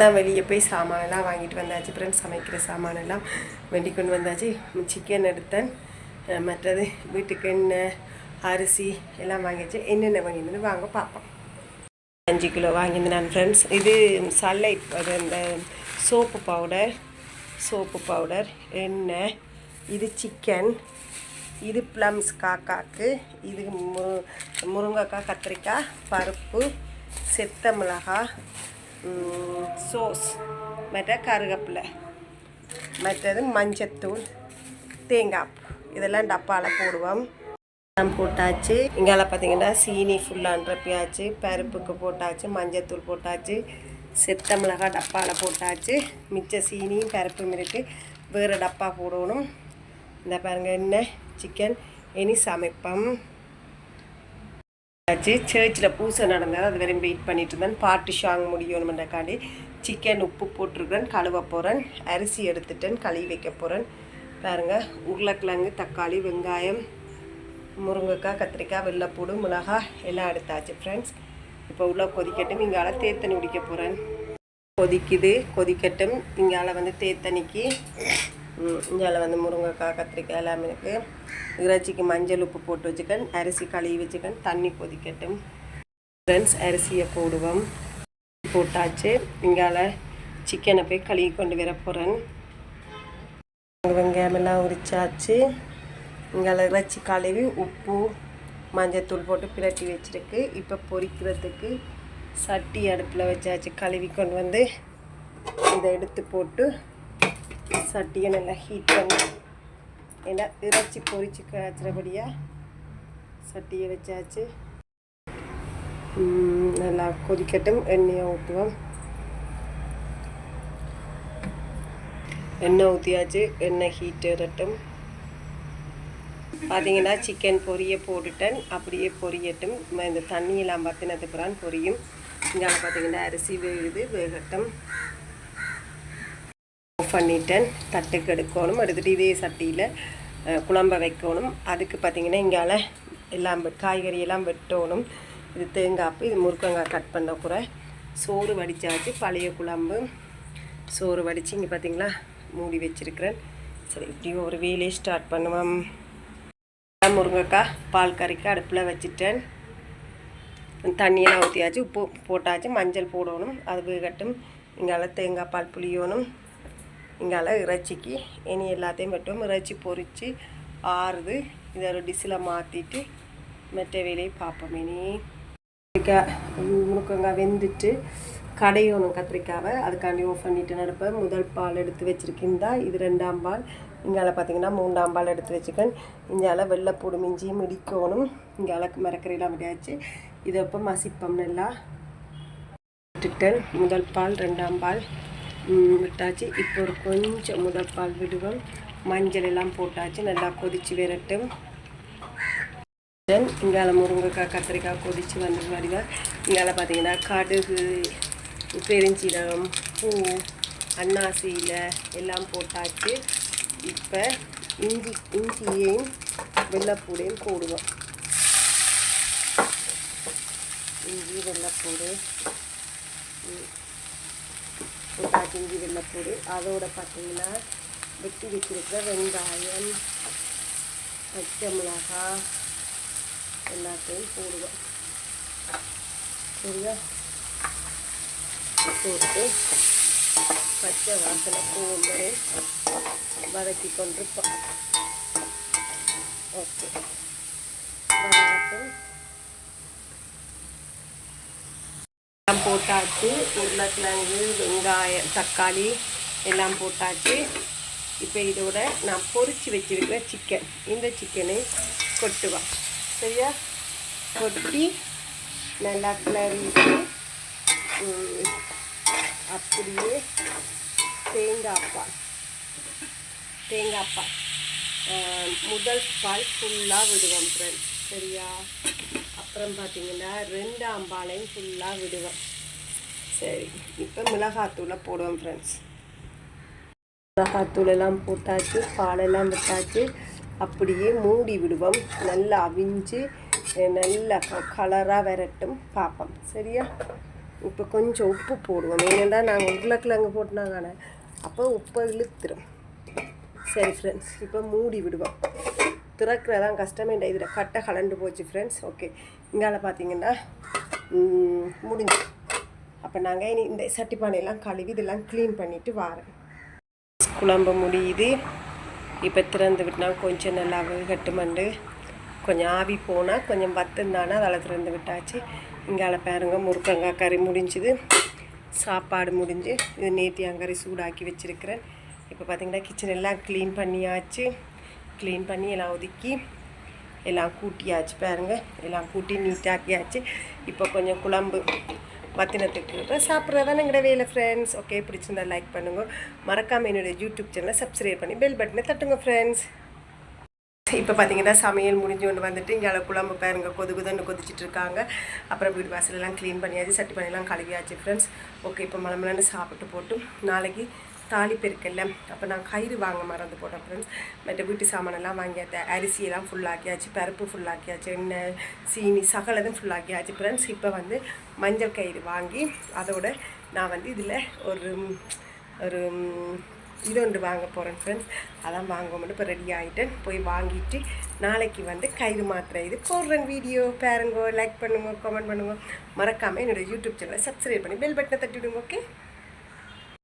தான் வெளியே போய் சாமானெல்லாம் வாங்கிட்டு வந்தாச்சு ஃப்ரெண்ட்ஸ். சமைக்கிற சாமானெல்லாம் வேண்டி கொண்டு வந்தாச்சு. சிக்கன் எடுத்தேன், மற்றது வீட்டுக்கு எண்ணெய் அரிசி எல்லாம் வாங்கிச்சு. என்னென்ன வாங்கியிருந்தது வாங்க பார்ப்போம். 5 கிலோ வாங்கியிருந்தேன் நான் ஃப்ரெண்ட்ஸ். இது சன்லைட், அது இந்த சோப்பு பவுடர், எண்ணெய், இது சிக்கன், இது ப்ளம்ஸ் காக்காக்கு, இது முருங்கைக்காய், கத்திரிக்காய், பருப்பு, செத்த மிளகாய், சோஸ், மற்ற கருவேப்பிலை, மற்றது மஞ்சத்தூள், தேங்காய், இதெல்லாம் டப்பாவில் போடுவோம். போட்டாச்சு. இங்கால பார்த்தீங்கன்னா சீனி ஃபுல்லாக நிரப்பியாச்சு, பருப்புக்கு போட்டாச்சு, மஞ்சத்தூள் போட்டாச்சு, செத்த மிளகாய் டப்பாவில் போட்டாச்சு. மிச்ச சீனியும் பருப்பும் இருக்குது, வேறு டப்பா போடணும். இந்த பாருங்கள் எண்ணெய், சிக்கன் இனி சமைப்போம். ஆச்சு. சர்ச்சில் பூசை நடந்தது, அது வரையும் வெயிட் பண்ணிட்டு இருந்தேன். பாட்டு ஷாங் முடியணுமென்றக்காண்டி சிக்கன் உப்பு போட்டிருக்கேன், கழுவ போகிறேன். அரிசி எடுத்துட்டேன், கழுவி வைக்க போகிறேன். பாருங்கள் உருளைக்கிழங்கு, தக்காளி, வெங்காயம், முருங்கைக்காய், கத்திரிக்காய், வெள்ளைப்பூடு, மிளகாய் எல்லாம் எடுத்தாச்சு ஃப்ரெண்ட்ஸ். இப்போ உள்ள கொதிக்கட்டும். இங்கால தேத்தண்ணி குடிக்க போகிறேன். கொதிக்கட்டும். இங்கால வந்து தேத்தண்ணிக்கு இங்கால வந்து முருங்கைக்காய், கத்திரிக்காய் எல்லாமே இருக்குது. இறைச்சிக்கு மஞ்சள் உப்பு போட்டு வச்சுக்கேன், அரிசி கழுவி வச்சுக்கேன். தண்ணி கொதிக்கட்டும் ஃப்ரெண்ட்ஸ். அரிசியை போடுவோம். போட்டாச்சு. இங்கால சிக்கனை போய் கழுவி கொண்டு வர போகிறேன். வெங்காயம் எல்லாம் உரிச்சாச்சு. இங்கே இறைச்சி கழுவி உப்பு மஞ்சத்தூள் போட்டு பிரட்டி வச்சுருக்கு. இப்போ பொரிக்கிறதுக்கு சட்டி அடுப்பில் வச்சாச்சு. கழுவி கொண்டு வந்து இதை எடுத்து போட்டு சட்டியை நல்லா ஹீட் பண்ணி, ஏன்னா இறைச்சி பொரிச்சு காய்ச்சிறபடியாக சட்டியை வச்சாச்சு. நல்லா கொதிக்கட்டும். எண்ணெயை ஊற்றுவோம். எண்ணெய் ஊற்றியாச்சு. எண்ணெய் ஹீட் ஏறட்டும். பார்த்தீங்கன்னா சிக்கன் பொரிய போட்டுட்டேன், அப்படியே பொரியட்டும். இந்த தண்ணியெல்லாம் பற்றினதுக்குறான் பொரியும். இங்கே பார்த்தீங்கன்னா அரிசி வேகட்டும். ஆஃப் பண்ணிட்டேன். தட்டுக்கு எடுக்கணும். எடுத்துகிட்டு இதே சட்டியில் குழம்ப வைக்கணும். அதுக்கு பார்த்தீங்கன்னா இங்கால எல்லாம் காய்கறியெல்லாம் வெட்டணும். இது தேங்காய், இது முருங்கங்காய் கட் பண்ண கூட. சோறு வடித்தாச்சு, பழைய குழம்பு சோறு வடித்து இங்கே பார்த்தீங்களா மூடி வச்சுருக்கிறேன். சரி, இப்படி ஒரு வேலையை ஸ்டார்ட் பண்ணுவோம். முருங்கைக்காய் பால் கறிக்கு அடுப்பில் வச்சுட்டேன். தண்ணியெல்லாம் ஊற்றியாச்சு, உப்பு போட்டாச்சு, மஞ்சள் போடணும். அது வேகட்டும். இங்கால தேங்காய் பால் புளியணும். இங்கால இறைச்சிக்கு இனி எல்லாத்தையும் வெட்டும். இறைச்சி பொரித்து ஆறுது. இதை ஒரு டிஷ்ஷில் மாற்றிட்டு மற்ற வேலையை பார்ப்போம். இனி முருங்கங்காய் வெந்துட்டு கடையணும் கத்திரிக்காவை. அதுக்காண்டி ஆஃப் பண்ணிட்டு நடப்பேன். முதல் பால் எடுத்து வச்சுருக்கீந்தா, இது 2ஆம் பால். இங்கால பார்த்தீங்கன்னா 3ஆம் பால் எடுத்து வச்சுக்கேன். இங்கால வெள்ளைப்பூடு மிஞ்சியும் இடிக்கணும். இங்காலக்கு மரக்கறியெல்லாம் விடாச்சு. இதை இப்போ மசிப்பம் நல்லா விட்டுட்டேன். முதல் பால் 2ஆம் பால் விட்டாச்சு. இப்போ ஒரு கொஞ்சம் முதல் பால் விடுவோம். மஞ்சள் எல்லாம் போட்டாச்சு. நல்லா கொதித்து விரட்டும். இங்கால முருங்கைக்காய், கத்திரிக்காய் கொதித்து வந்து வருவேன். இங்கால பார்த்தீங்கன்னா கடுகு, பெருஞ்சீரகம், பூ, அன்னாசியில் எல்லாம் போட்டாச்சு. இப்போ இஞ்சியையும் வெள்ளைப்பூடையும் போடுவோம். இஞ்சி வெள்ளைப்பூடு போட்டாச்சு. இஞ்சி வெள்ளைப்பூடு அதோட பார்த்தீங்கன்னா வெட்டி வச்சிருக்கிற வெங்காயம், பச்சை மிளகாய் எல்லாத்தையும் போடுவோம். சரியா? போட்டு பச்சை வாசனை போகும்போது வதக்கி கொண்டிருப்போம். ஓகே, எல்லாம் போட்டாச்சு. உருளைக்கிழங்கு, வெங்காயம், தக்காளி எல்லாம் போட்டாச்சு. இப்போ இதோட நான் பொரிச்சு வச்சிருக்கிற சிக்கன், இந்த சிக்கனை கொட்டுவேன். சரியா? கொட்டி நல்லா கிளறிட்டு அப்படியே தேங்காய் பால் முதல் பால் ஃபுல்லாக விடுவோம் ஃப்ரெண்ட்ஸ். சரியா? அப்புறம் பார்த்தீங்கன்னா 2ஆம் பாலையும் ஃபுல்லாக விடுவேன். சரி, இப்போ மிளகாத்தூளை போடுவோம் ஃப்ரெண்ட்ஸ். மிளகாத்தூள் எல்லாம் போட்டாச்சு, பாலெல்லாம் விட்டாச்சு. அப்படியே மூடி விடுவோம். நல்லா அவிஞ்சு நல்லா கலராக வரட்டும் பார்ப்போம். சரியா? இப்போ கொஞ்சம் உப்பு போடுவோம். ஏன்னா நாங்கள் உருளைக்கிழங்கு போட்டுனாங்க, அப்போ உப்பை இழுத்துரும். சரி ஃப்ரெண்ட்ஸ், இப்போ மூடி விடுவோம். திறக்கிறதான் கஷ்டமே இல்லை, இதில் கட்டை கலண்டு போச்சு ஃப்ரெண்ட்ஸ். ஓகே, இங்கால பார்த்தீங்கன்னா முடிஞ்சு. அப்போ நாங்கள் இனி இந்த சட்டி பானையெல்லாம் கழுவி இதெல்லாம் க்ளீன் பண்ணிவிட்டு வாரேன். குழம்பு முடியுது. இப்போ திறந்து விட்டுனா கொஞ்சம் நல்லா கட்டுமண்டு கொஞ்சம் ஆவி போனால் கொஞ்சம் வத்துந்தானா அதில் திறந்து விட்டாச்சு. இங்கால பாருங்க முருங்கங்காய் கறி முடிஞ்சுது, சாப்பாடு முடிஞ்சு. இது நேத்தியாங்கறி சூடாக்கி வச்சுருக்கிறேன். இப்போ பார்த்திங்கன்னா கிச்சன் எல்லாம் க்ளீன் பண்ணியாச்சு. க்ளீன் பண்ணி எல்லாம் ஒதுக்கி எல்லாம் கூட்டியாச்சு. பாருங்கள், எல்லாம் கூட்டி நீட்டாக்கியாச்சு. இப்போ கொஞ்சம் குழம்பு மத்தினத்துக்கு சாப்பிட்றதான் எங்களோட வேலை ஃப்ரெண்ட்ஸ். ஓகே, பிடிச்சிருந்தா லைக் பண்ணுங்க, மறக்காமல் என்னோடய யூடியூப் சேனலை சப்ஸ்கிரைப் பண்ணி பெல் பட்டனை தட்டுங்க ஃப்ரெண்ட்ஸ். இப்போ பார்த்தீங்கன்னா சமையல் முடிஞ்சு கொண்டு வந்துட்டு இங்கே குழம்பு பாருங்க கொதுன்னு கொதிச்சுட்டு இருக்காங்க. அப்புறம் வீடு வாசலெல்லாம் க்ளீன் பண்ணியாச்சு, சட்டி பண்ணியெல்லாம் கழுவியாச்சு ஃப்ரெண்ட்ஸ். ஓகே, இப்போ மலமலன்னு சாப்பிட்டு போட்டு நாளைக்கு தாளிப்பு இருக்குல்ல, அப்போ நான் கயிறு வாங்க மறந்து போட்டேன் ஃப்ரெண்ட்ஸ். மற்ற வீட்டு சாமானெல்லாம் வாங்கியாச்சு, அரிசியெல்லாம் ஃபுல்லாக்கியாச்சு, பருப்பு ஃபுல்லாக்கியாச்சு, எண்ணெய் சீனி சகலதும் ஃபுல்லாக்கியாச்சு ஃப்ரெண்ட்ஸ். இப்போ வந்து மஞ்சள் கயிறு வாங்கி அதோட நான் வந்து இதில் ஒரு இது ஒன்று வாங்க போகிறேன் ஃப்ரெண்ட்ஸ். அதான் வாங்குவோம்னு இப்போ ரெடி ஆகிட்டேன். போய் வாங்கிட்டு நாளைக்கு வந்து கயிறு மாத்திரை இது போடுறேன் வீடியோ. பாருங்க, லைக் பண்ணுங்க, கமெண்ட் பண்ணுங்க, மறக்காமல் என்னோடய யூடியூப் சேனலை சப்ஸ்கிரைப் பண்ணி பெல் பட்டனை தட்டிவிடுங்க. ஓகே.